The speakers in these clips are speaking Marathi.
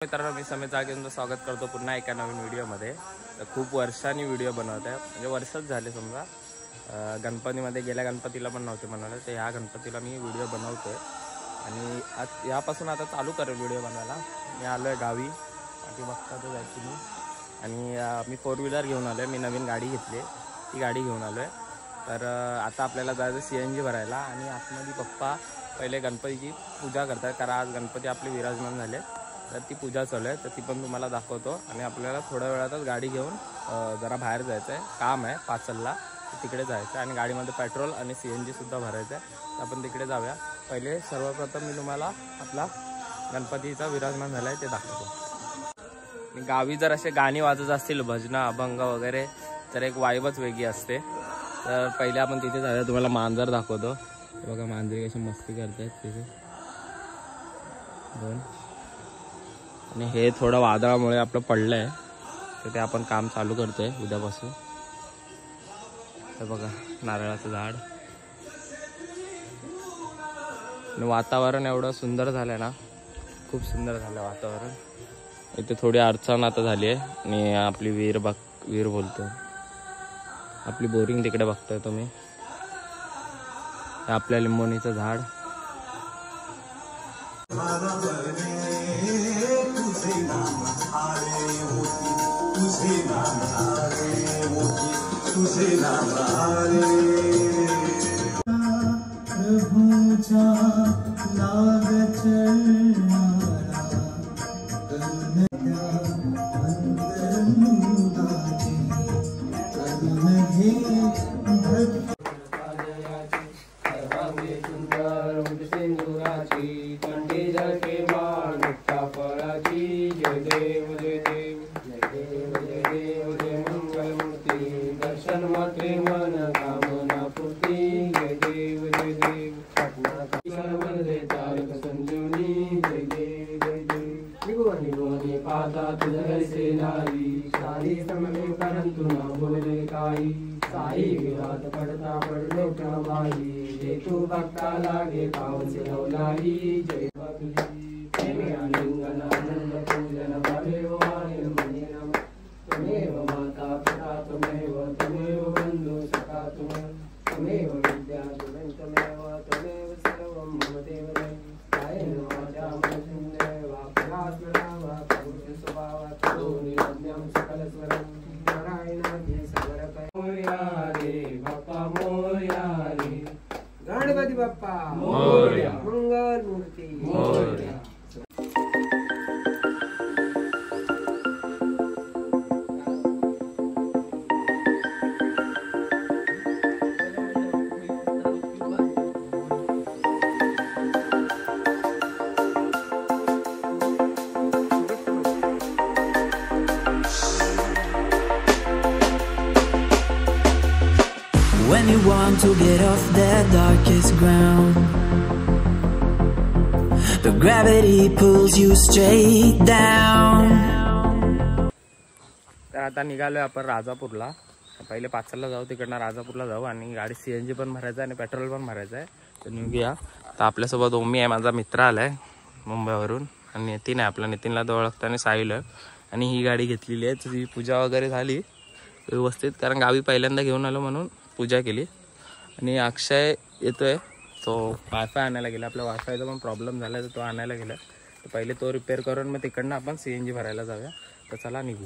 मित्रांनो, मी समीर जागे तुमचं स्वागत करतो पुन्हा एका नवीन व्हिडिओमध्ये। तर खूप वर्षांनी व्हिडिओ बनवत आहे, म्हणजे वर्षच झाले समजा। गणपतीमध्ये गेल्या गणपतीला पण नव्हते बनवले, तर ह्या गणपतीला मी व्हिडिओ बनवतोय आणि आज यापासून आता चालू करेल व्हिडिओ बनवायला। मी आलो आहे गावी, बाकी बघता तर जायची मी। आणि मी 4 व्हीलर घेऊन आलो आहे, मी नवीन गाडी घेतली, ती गाडी घेऊन आलो आहे। तर आता आपल्याला जायचं CNG भरायला आणि आतमध्ये पप्पा पहिले गणपतीची पूजा करतात, कारण आज गणपती आपले विराजमान झाले। तर ती पूजा चालू आहे, तर ती पण तुम्हाला दाखवतो। आणि आपल्याला थोड्या वेळातच गाडी घेऊन जरा बाहेर जायचं आहे, काम आहे पाचलला, तिकडे जायचं आहे। आणि गाडीमध्ये पेट्रोल आणि CNG सुद्धा भरायचं आहे, तर आपण तिकडे जाऊया। पहिले सर्वप्रथम मी तुम्हाला आपला गणपतीचा विराजमान झाला आहे ते दाखवतो। गावी जर असे गाणी वाजत असतील, भजनं अभंग वगैरे, तर एक वाईबच वेगळी असते। तर पहिले आपण तिथे जाऊया, तुम्हाला मांजर दाखवतो। बघा मांजरी कशी मस्ती करतायत तिथे दोन। आणि हे थोडं वादळामुळे आपलं पडलं आहे, तर ते आपण काम चालू करतोय उद्यापासून। तर बघा नारळाचं झाड आणि वातावरण एवढं सुंदर झालंय ना, खूप सुंदर झालं वातावरण। इथे थोडी अडचण आता झाली आहे आणि आपली विहीर बोलतो, आपली बोरिंग तिकडे बघतोय तुम्ही। आपल्या लिंबोणीचं झाड, तू भक्ता लागे पाऊस लावलाई जय पूजन भवेव त्वमेव माता पिता त्वमेव बंधु सखा त्वमेव विद्या त्वमेव सर्वं मम देव कायेन वाचा मनसेन्द्रियेण वा प्रयासेन वा करोमि स्वभावात् करोमि यज्ञं सकलस्वरं नारायणाख्ये सगरकय मोरया रे बाप्पा मोरया रे गणपती बाप्पा मोरया, मंगल मूर्ती Morya. When you want to get off that darkest ground, the gravity pulls you straight down. तर आता निघालोय आपण राजापूरला। पहिले पाचलला जाऊ, तिकडनं राजापूरला जाऊ आणि गाडी CNG पण भरायचं आहे आणि पेट्रोल पण भरायचं आहे। तर निघूया। तर आपल्यासोबत ओमी आहे, माझा मित्र आलाय मुंबईवरून, आणि नितीन आहे आपला, नितीनला तो ओळखता, आणि साहिल आहे। आणि ही गाडी घेतलेली आहे, तिची पूजा वगैरे झाली व्यवस्थित, कारण गावी पहिल्यांदा घेऊन आलो म्हणून पूजा केली। आणि अक्षय येतोय, तो वायफाय आणायला गेला, आपल्या वायफायचा पण प्रॉब्लेम झाला, तर तो आणायला गेला। तर पहिले तो रिपेअर करून मग तिकडनं आपण CNG भरायला जाऊया। तर चला निघू।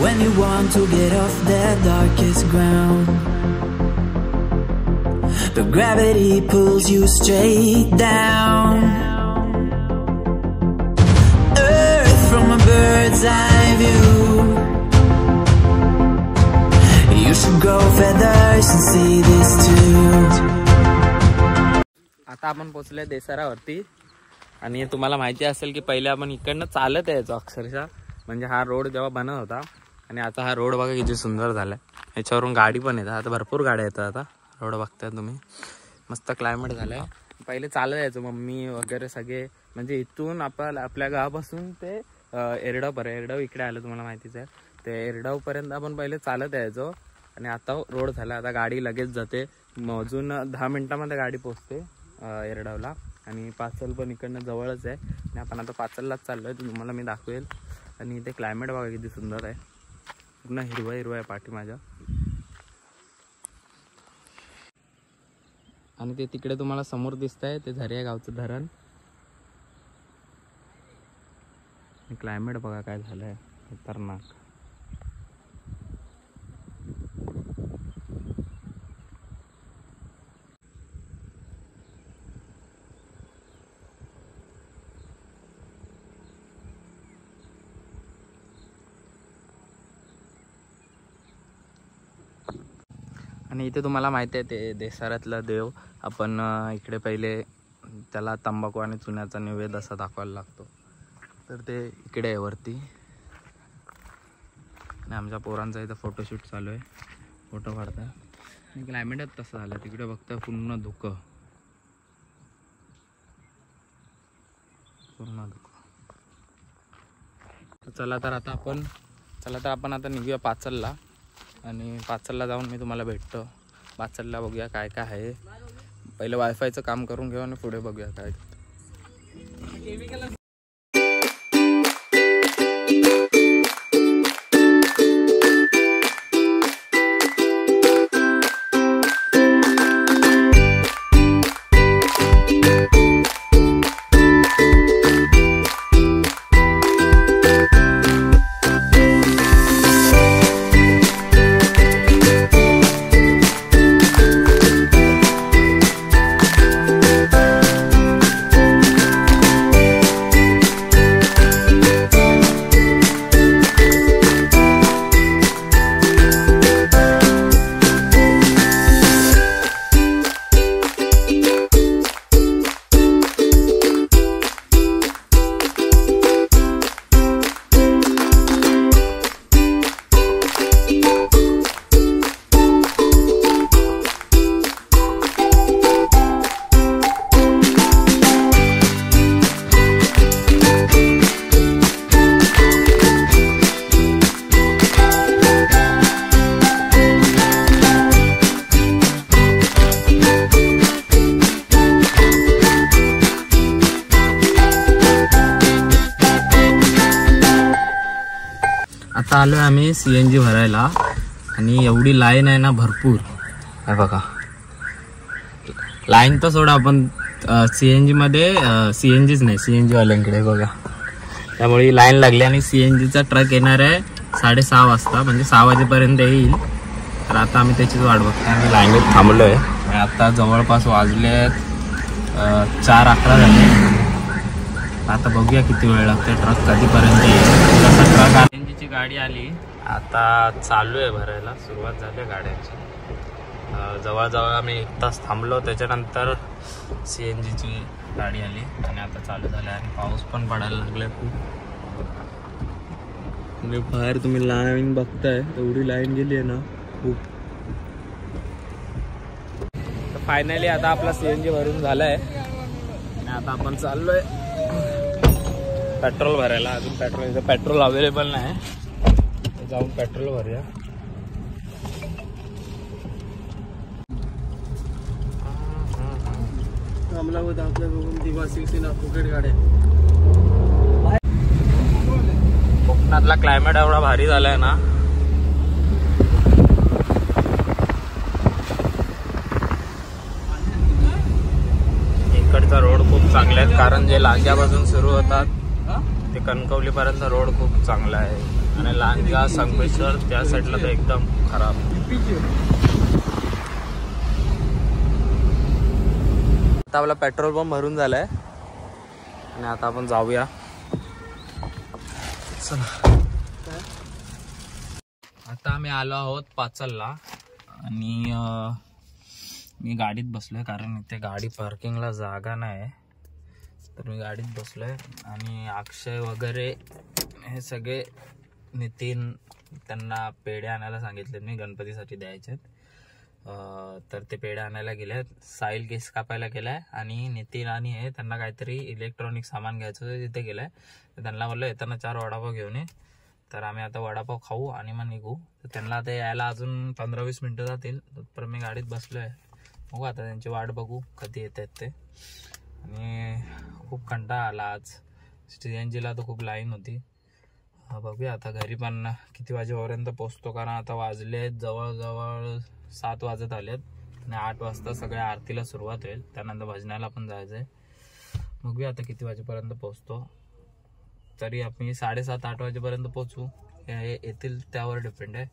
When you want to get off that darkest ground, the gravity pulls you straight down. Earth from a bird's eye view, you should grow feathers and see this too. आता आपण पोहोचले देसारावरती आणि तुम्हाला माहिती असेल की पहिले आपण इकडनं चालत यायचो अक्षरशः, म्हणजे हा रोड जेव्हा बनत होता आणि आता हा रोड बघा किती सुंदर झाला आहे. ह्याच्यावरून गाडी पण येतात, आता भरपूर गाड्या येतात. आता रोड बघताय तुम्ही, मस्त क्लायमेट झालं आहे. पहिले चालत यायचो मम्मी वगैरे सगळे, म्हणजे इथून आपल्या गावापासून ते एरडाव इकडे आलं तुम्हाला माहितीच आहे. ते एरडावपर्यंत आपण पहिले चालत यायचो आणि आता रोड झाला. आता गाडी लगेच जाते, अजून 10 मिनिटामध्ये गाडी पोचते एरडावला. आणि पाचल पण इकडनं जवळच आहे आणि आपण आता पाचललाच चाललो आहे, तुम्हाला मी दाखवेल. आणि इथे क्लायमेट बघा किती सुंदर आहे, पूर्ण हिरवा हिरवा आहे पाठी माझ्या. आणि ते तिकडे तुम्हाला समोर दिसत आहे ते झरिया गावचं धरण. क्लायमेट बघा काय झालंय खतरनाक. आणि इथे तुम्हाला माहिती आहे ते देसाऱ्यातला देव, आपण इकडे पहिले त्याला तंबाखू आणि चुन्याचा नैवेद्य असा दाखवायला लागतो. तर ते इकडे आहे वरती. आणि आमच्या पोरांचा इथं फोटोशूट चालू आहे, फोटो काढताय. आणि क्लायमेटच तसं झालं, तिकडे बघताय पूर्ण धुकं, पूर्ण धुकं. चला तर आपण आता निघूया पाचलला. आणि पाचलला जाऊन मी तुम्हाला भेटतो. पाचलला बघूया काय काय आहे. पहिले वायफायचं काम करून घेऊ आणि पुढे बघूया काय. आता आलोय आम्ही CNG भरायला. आणि एवढी लाईन आहे ना भरपूर आहे बघा. लाईन तर सोडा, आपण CNG मध्ये CNGच नाही CNG वाल्यांकडे बघा. त्यामुळे ही लाईन लागली. आणि CNGचा ट्रक येणार आहे 6:30 वाजता, म्हणजे 6 वाजेपर्यंत येईल. तर आता आम्ही त्याचीच वाट बघतोय. आम्ही लाईनीत थांबलोय. आता जवळपास वाजले 4:11 झाले. आता बघूया किती वेळ लागते, ट्रक कधीपर्यंत येईल. तसा ट्रक CNGची गाडी आली, आता चालू आहे भरायला. सुरुवात झाली गाड्यांची. जवळजवळ आम्ही 1 तास थांबलो, त्याच्यानंतर CNGची गाडी आली आणि आता चालू झालं. आणि पाऊस पण पडायला लागलाय खूप. म्हणजे बाहेर तुम्ही लाईन बघताय, एवढी लाईन गेली आहे ना खूप. तर फायनली आता आपला CNG भरून झालाय आणि आता आपण चाललोय पेट्रोल भरायला. अजून पेट्रोल अवेलेबल नाही, जाऊन पेट्रोल भरूया. कोकणातला क्लायमेट एवढा भारी झालाय ना. इकडचा रोड खूप चांगले आहेत, कारण जे लांजापासून सुरू होतात ते कणकवली पर्यंत रोड खूप चांगला आहे. आणि लांजा संगमेश्वर त्या साईडला तर एकदम खराब. आता आपला पेट्रोल पंप भरून झालाय आणि आता आपण जाऊया. चला, आता आम्ही आलो आहोत पाचलला. आणि मी गाडीत बसलोय, कारण इथे गाडी पार्किंगला जागा नाही. तर मी गाडीत बसलोय आणि अक्षय वगैरे हे सगळे, नितीन त्यांना पेढे आणायला सांगितले मी, गणपतीसाठी द्यायचे. तर ते पेढे आणायला गेले. साहिल केस कापायला गेलाय आणि नितीन आणि हे त्यांना काहीतरी इलेक्ट्रॉनिक सामान घ्यायचं होतं तिथे गेलाय. तर त्यांना म्हणलं येताना 4 वडापाव घेऊन ये. तर आम्ही आता वडापाव खाऊ आणि मग निघू. तर त्यांना आता यायला अजून 15-20 मिनिटं जातील. तर मी गाडीत बसलोय, बघू आता त्यांची वाट बघू कधी येत आहेत ते. आणि खूप कंटाळा आला आज. CNGला तर खूप लाईन होती. बघूया आता घरी पण किती वाजेपर्यंत पोहोचतो, कारण आता वाजले जवळजवळ 7 वाजत आलेत आणि 8 वाजता सगळ्या आरतीला सुरुवात होईल. त्यानंतर भजनाला पण जायचंय. बघूया आता किती वाजेपर्यंत पोहोचतो. तरी आम्ही 7:30-8 वाजेपर्यंत पोहोचू. हे येतील त्यावर डिपेंड आहे.